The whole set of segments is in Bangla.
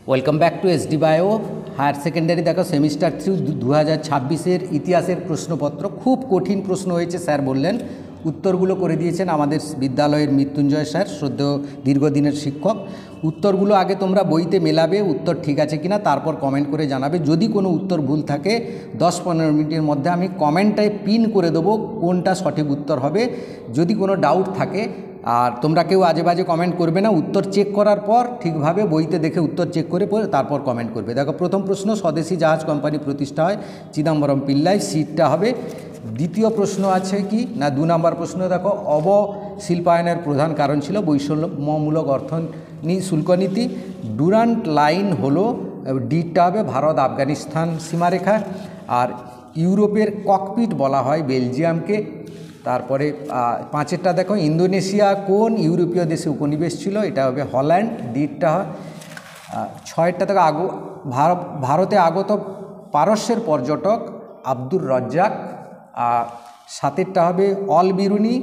Welcome back to SD bio higher secondary. দেখো সেমিস্টার 3 2026-এর ইতিহাসের প্রশ্নপত্র খুব কঠিন প্রশ্ন হয়েছে স্যার বললেন। উত্তরগুলো করে দিয়েছেন আমাদের বিদ্যালয়ের মৃত্যুঞ্জয় স্যার, শ্রদ্ধেয় দীর্ঘদিনের শিক্ষক। উত্তরগুলো আগে তোমরা বইতে মেলাবে, উত্তর ঠিক আছে কিনা, তারপর কমেন্ট করে জানাবে। যদি কোনো উত্তর ভুল থাকে 10-15 মিনিটের মধ্যে আমি কমেন্টটায় পিন করে দেবো কোনটা সঠিক উত্তর হবে। যদি কোনো ডাউট থাকে, আর তোমরা কেউ আজে বাজে কমেন্ট করবে না, উত্তর চেক করার পর ঠিকভাবে বইতে দেখে উত্তর চেক করে তারপর কমেন্ট করবে। দেখো প্রথম প্রশ্ন, স্বদেশী জাহাজ কোম্পানি প্রতিষ্ঠা হয় চিদম্বরম পিল্লাই, সিটটা হবে। দ্বিতীয় প্রশ্ন আছে কি না 2 নম্বর প্রশ্ন, দেখো অবশিল্পায়নের প্রধান কারণ ছিল বৈষম্যমূলক শুল্কনীতি। ডুরান্ট লাইন হলো, ডিটা হবে ভারত আফগানিস্তান সীমারেখা। আর ইউরোপের ককপিট বলা হয় বেলজিয়ামকে। তারপরে 5এরটা দেখো, ইন্দোনেশিয়া কোন ইউরোপীয় দেশে উপনিবেশ ছিল, এটা হবে হল্যান্ড, ডিটটা হয়। 6এরটা দেখো, ভারতে আগত পারস্যের পর্যটক আব্দুর রজ্জাক। 7এরটা হবে অল বিরুনি,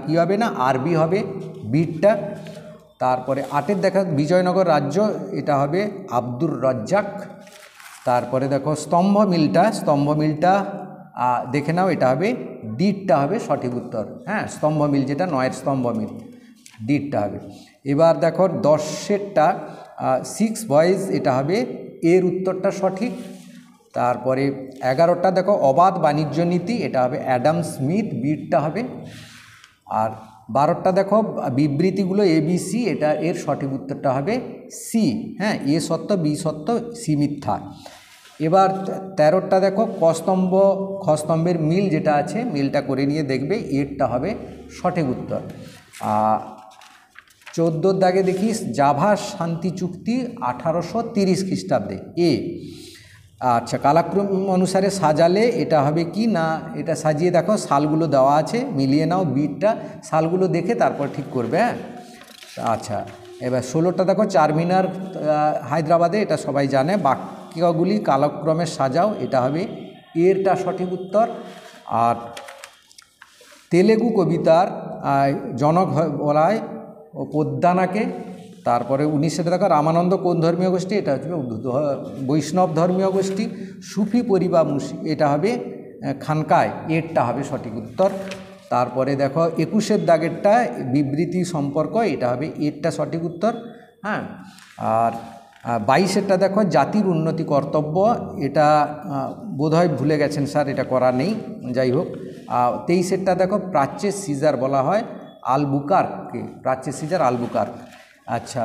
কী হবে না আরবি হবে বিটটা। তারপরে 8এর দেখা বিজয়নগর রাজ্য, এটা হবে আব্দুর রজ্জাক। তারপরে দেখো স্তম্ভ মিলটা দেখে নাও, এটা হবে ডিটটা হবে সঠিক উত্তর। হ্যাঁ, স্তম্ভ মিল যেটা 9এর স্তম্ভ মিল, ডিটটা হবে। এবার দেখো 10এরটা 6 বয়েজ, এটা হবে এর উত্তরটা সঠিক। তারপরে 11টা দেখো অবাধ বাণিজ্য নীতি, এটা হবে অ্যাডাম স্মিথ, বিটটা হবে। আর 12টা দেখো বিবৃতিগুলো ABC, এটা এর সঠিক উত্তরটা হবে সি। হ্যাঁ, এ সত্য, বি সত্য, সি মিথ্যা। এবার 13টা দেখো খস্তম্ভের মিল যেটা আছে, মিলটা করে নিয়ে দেখবে এরটা হবে সঠিক উত্তর। 14 দাগে দেখিস জাভা শান্তি চুক্তি 1830 খ্রিস্টাব্দে এ। আচ্ছা, কালাক্রম অনুসারে সাজালে এটা হবে কি না, এটা সাজিয়ে দেখো, সালগুলো দেওয়া আছে, মিলিয়ে নাও বিটটা, সালগুলো দেখে তারপর ঠিক করবে। হ্যাঁ, আচ্ছা। এবার 16টা দেখো চারমিনার হায়দ্রাবাদে, এটা সবাই জানে। বাক্যগুলি কালক্রমে সাজাও, এটা হবে এরটা সঠিক উত্তর। আর তেলেগু কবিতার জনক বলা হয় পোদ্দানাকে। তারপরে 19টা দেখো রামানন্দ কোন ধর্মীয় গোষ্ঠী, এটা হচ্ছে বৈষ্ণব ধর্মীয় গোষ্ঠী। সুফি পরিবার এটা হবে খানকায়, এরটা হবে সঠিক উত্তর। তারপরে দেখো 21এর দাগেরটা বিবৃতি সম্পর্ক, এটা হবে এরটা সঠিক উত্তর। হ্যাঁ, আর 22এরটা দেখো জাতির উন্নতি কর্তব্য, এটা বোধহয় ভুলে গেছেন স্যার, এটা করা নেই, যাই হোক। 23এরটা দেখো প্রাচ্যের সিজার বলা হয় আলবুকার্ককে, প্রাচ্যের সিজার আলবুকার্ক। আচ্ছা,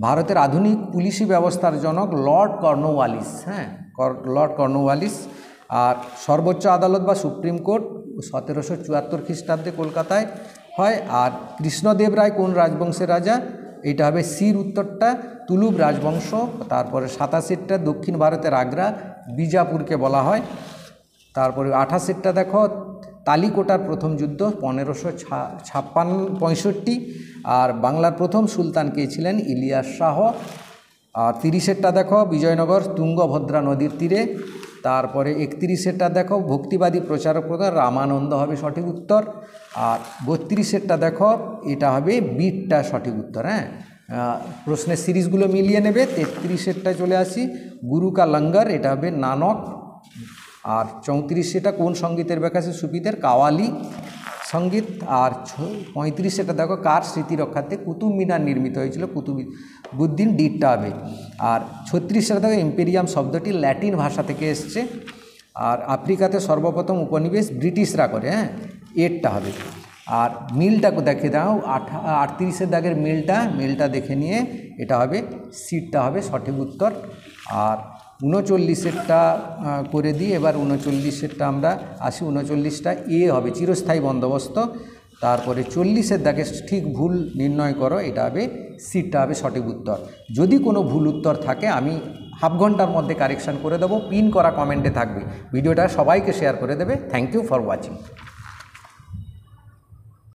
ভারতের আধুনিক পুলিশি ব্যবস্থার জনক লর্ড কর্নওয়ালিস। হ্যাঁ, লর্ড কর্নওয়ালিস। আর সর্বোচ্চ আদালত বা সুপ্রিম কোর্ট 1774 খ্রিস্টাব্দে কলকাতায় হয়। আর কৃষ্ণদেব রায় কোন রাজবংশের রাজা, এটা হবে সির উত্তরটা, তুলুব রাজবংশ। তারপরে 27এরটা দক্ষিণ ভারতের আগ্রা, বিজাপুরকে বলা হয়। তারপরে 28এরটা দেখো তালিকোটার প্রথম যুদ্ধ 1565। আর বাংলার প্রথম সুলতান কে ছিলেন, ইলিয়াস শাহ। আর 30এরটা দেখো বিজয়নগর তুঙ্গভদ্রা নদীর তীরে। তারপরে 31এরটা দেখো ভক্তিবাদী প্রচারক প্রধান রামানন্দ হবে সঠিক উত্তর। আর 32এরটা দেখো এটা হবে বিটটা সঠিক উত্তর। হ্যাঁ, প্রশ্নের সিরিজগুলো মিলিয়ে নেবে। 33এরটা চলে আসি, গুরু কা লঙ্গর, এটা হবে নানক। আর 34এরটা কোন সঙ্গীতের ব্যাখ্যা আছে, সুফিদের কাওয়ালি সঙ্গীত। আর 35এরটা দেখো কার স্মৃতি রক্ষার্থে কুতুব মিনার নির্মিত হয়েছিল, কুতুবুদ্দিন, ডিটটা হবে। আর 36এরটা দেখো ইম্পেরিয়াম শব্দটি ল্যাটিন ভাষা থেকে এসছে। আর আফ্রিকাতে সর্বপ্রথম উপনিবেশ ব্রিটিশরা করে। হ্যাঁ, এরটা হবে। আর মিলটা দেখে দাও, 38এর দাগের মিলটা দেখে নিয়ে এটা হবে সিটটা হবে সঠিক উত্তর। আর 39এরটা করে দিই। এবার 39এরটা আমরা আসি, 39টা এ হবে চিরস্থায়ী বন্দোবস্ত। তারপরে 40এর দাগে ঠিক ভুল নির্ণয় করো, এটা হবে সিটটা হবে সঠিক উত্তর। যদি কোনো ভুল উত্তর থাকে আমি হাফ ঘন্টার মধ্যে কারেকশান করে দেবো, পিন করা কমেন্টে থাকবে। ভিডিওটা সবাইকে শেয়ার করে দেবে। Thank you for watching.